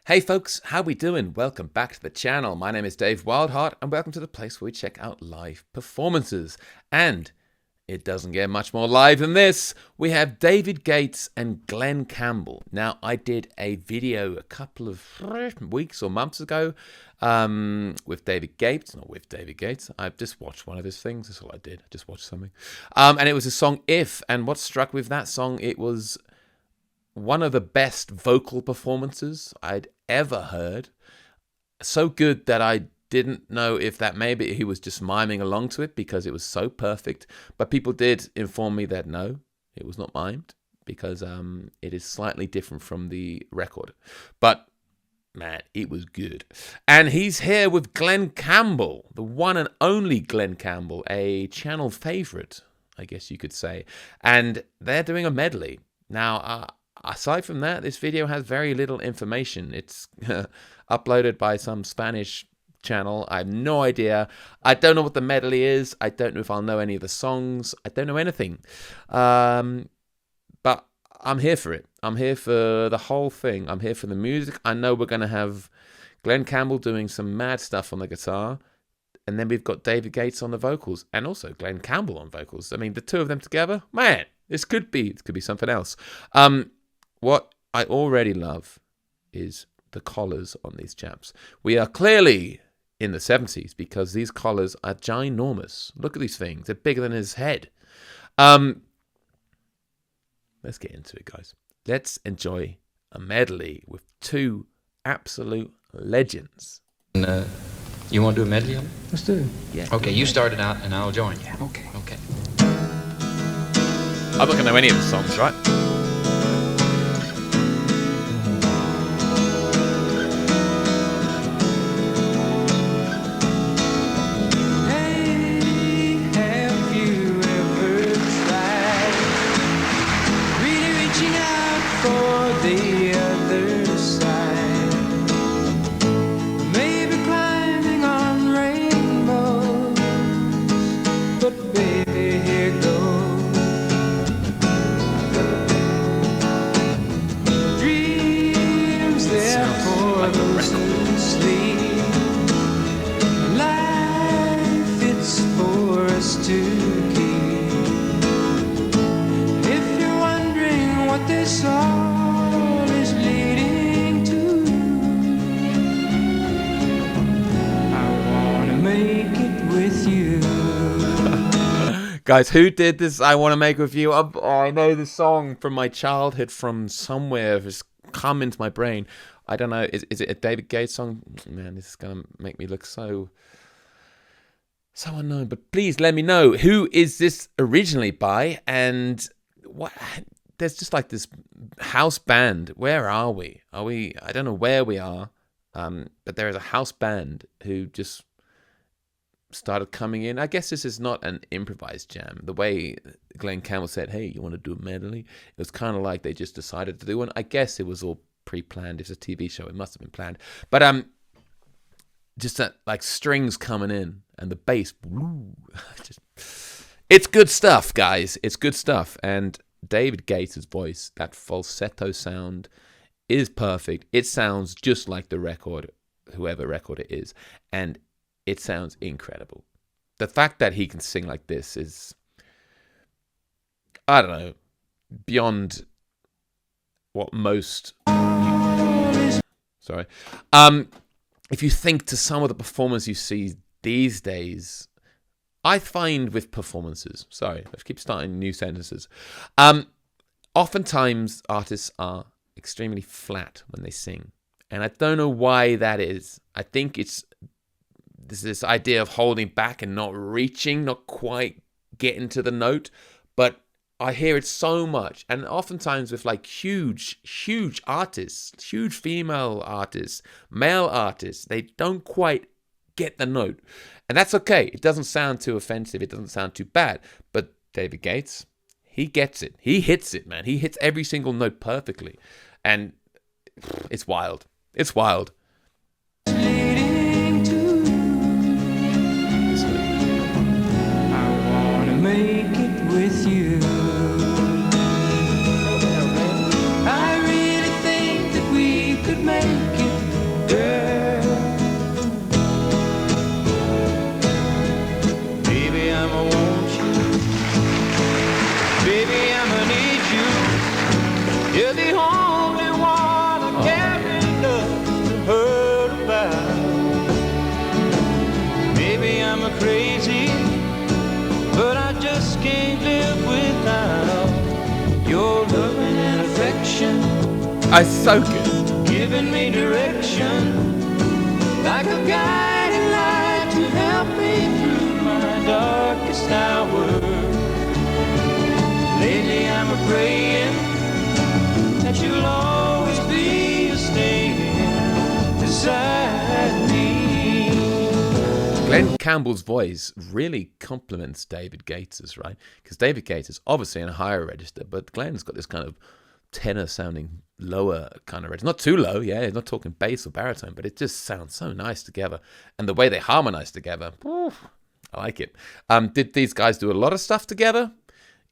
Hey folks, how we doing? Welcome back to the channel. My name is Dave Wildheart and welcome to the place where we check out live performances. And it doesn't get much more live than this. We have David Gates and Glen Campbell. Now, I did a video a couple of weeks or months ago with David Gates. Not with David Gates. I just watched one of his things. That's all I did. I just watched something. And it was a song, If. And what struck with that song, it was one of the best vocal performances I'd ever heard. So good that I didn't know if that maybe he was just miming along to it because it was so perfect. But people did inform me that no, it was not mimed because it is slightly different from the record. But man, it was good. And he's here with Glen Campbell, the one and only Glen Campbell, a channel favorite, I guess you could say. And they're doing a medley. Now, aside from that, this video has very little information. It's uploaded by some Spanish channel. I have no idea. I don't know what the medley is. I don't know if I'll know any of the songs. I don't know anything. But I'm here for it. I'm here for the whole thing. I'm here for the music. I know we're going to have Glen Campbell doing some mad stuff on the guitar. And then we've got David Gates on the vocals. And also Glen Campbell on vocals. I mean, the two of them together, man, this could be something else. What I already love is the collars on these chaps. We are clearly in the 70s because these collars are ginormous. Look at these things. They're bigger than his head. Let's get into it, guys. Let's enjoy a medley with two absolute legends. And, you want to do a medley on it? Let's do it. Yeah. Okay, you start it out and I'll join you. Okay. Okay. I'm not going to know any of the songs, right? Guys, who did this I Want to Make With You? Oh, I know the song from my childhood from somewhere. It's come into my brain. I don't know. Is it a David Gates song? Man, this is going to make me look so unknown. But please let me know. Who is this originally by? And what? There's just like this house band. Where are we? I don't know where we are. But there is a house band who just started coming in. I guess this is not an improvised jam. The way Glen Campbell said, hey, you want to do a medley? It was kind of like they just decided to do one. I guess it was all pre-planned. It's a TV show. It must have been planned. But just that like strings coming in and the bass. It's good stuff, guys. It's good stuff. And David Gates' voice, that falsetto sound is perfect. It sounds just like the record, whoever record it is. And it sounds incredible. The fact that he can sing like this is, I don't know, beyond what most... Sorry. If you think to some of the performers you see these days, I find with performances... Sorry, I keep starting new sentences. Oftentimes, artists are extremely flat when they sing. And I don't know why that is. I think it's... There's this idea of holding back and not reaching, not quite getting to the note. But I hear it so much. And oftentimes with like huge artists, huge female artists, male artists, they don't quite get the note. And that's okay. It doesn't sound too offensive. It doesn't sound too bad. But David Gates, he gets it. He hits it, man. He hits every single note perfectly. And it's wild. It's wild. Make it with you. I really think that we could make it It's so good. giving me direction, like a guiding light to help me through my darkest hour. Lately I'm a-praying that you'll always be staying beside me. Glen Campbell's voice really complements David Gates's, right? Because David Gates is obviously in a higher register, but Glen's got this kind of tenor sounding lower kind of register. Not too low, yeah, he's not talking bass or baritone, but it just sounds so nice together. And the way they harmonize together, oof, I like it. Did these guys do a lot of stuff together?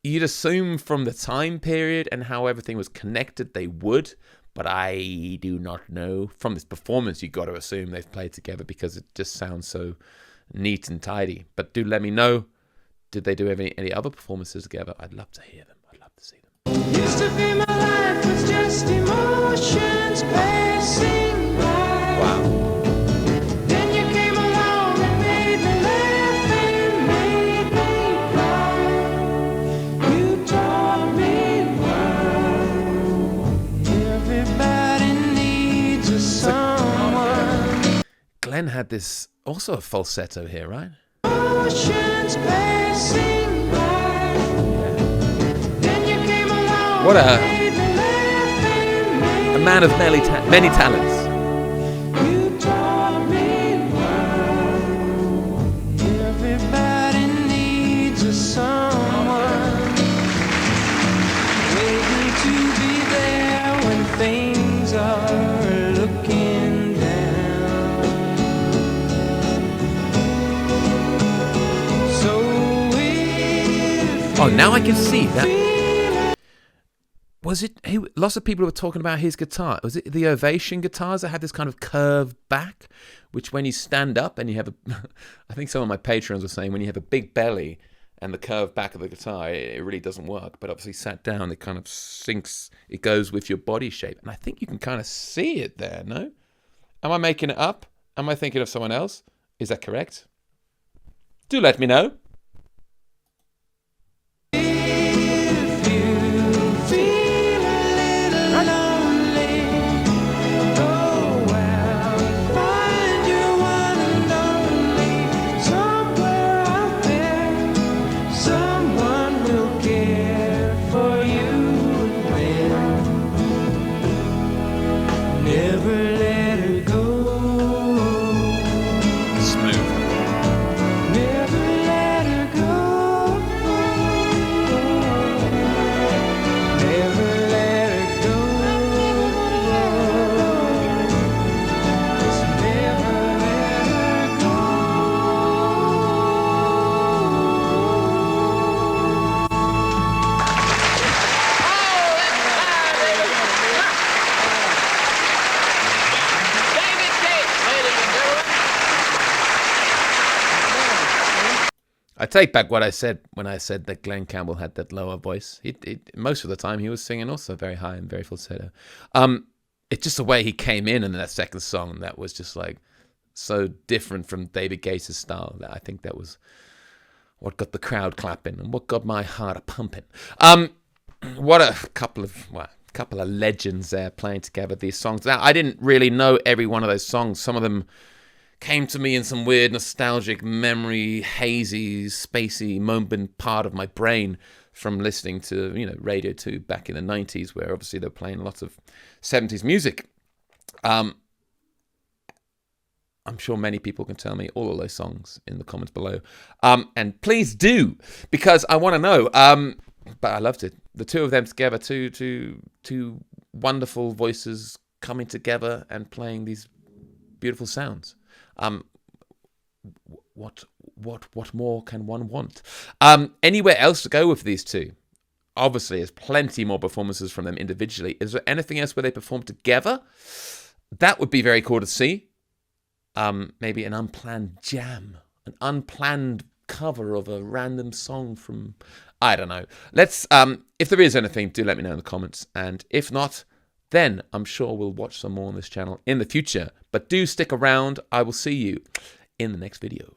You'd assume from the time period and how everything was connected they would, but I do not know. From this performance, you've got to assume they've played together because it just sounds so neat and tidy. But do let me know, did they do any other performances together? I'd love to hear them. I'd love to see them. Used to be my life was just emotions passing by. Wow. Then you came along and made me laugh and made me cry. You taught me why everybody needs a someone. Glen had this also a falsetto here, right? Emotions passing by. Then you came along What and made me laugh and a man of many talents. you taught me why everybody needs a someone waiting to be there when things are looking down. So if Oh, now I can see that. you Was it? Lots of people were talking about his guitar. Was it the Ovation guitars that had this kind of curved back, which when you stand up and you have a, I think some of my patrons were saying when you have a big belly and the curved back of the guitar, it really doesn't work. But obviously sat down, it kind of sinks, it goes with your body shape. And I think you can kind of see it there, no? Am I making it up? Am I thinking of someone else? Is that correct? Do let me know. If you feel a little lonely, go out, find your one and only. Somewhere out there, someone will care for you and when. Never let her go. Smooth. Never let her go. Never let her go. Just never let her go. I take back what I said when I said that Glen Campbell had that lower voice. Most of the time he was singing also very high and very falsetto. It's just the way he came in that second song that was just like so different from David Gates' style. That I think that was what got the crowd clapping and what got my heart a pumping. What a couple of legends there playing together these songs. Now I didn't really know every one of those songs. Some of them came to me in some weird nostalgic memory, hazy, spacey moment part of my brain from listening to, Radio 2 back in the 90s, where obviously they're playing lots of 70s music. I'm sure many people can tell me all of those songs in the comments below. And please do, because I want to know. But I loved it. The two of them together, two wonderful voices coming together and playing these beautiful sounds. What more can one want? Anywhere else to go with these two? Obviously, there's plenty more performances from them individually. Is there anything else where they perform together? That would be very cool to see. Maybe an unplanned jam, an unplanned cover of a random song from, I don't know. Let's, if there is anything, do let me know in the comments. And if not, then I'm sure we'll watch some more on this channel in the future. But do stick around. I will see you in the next video.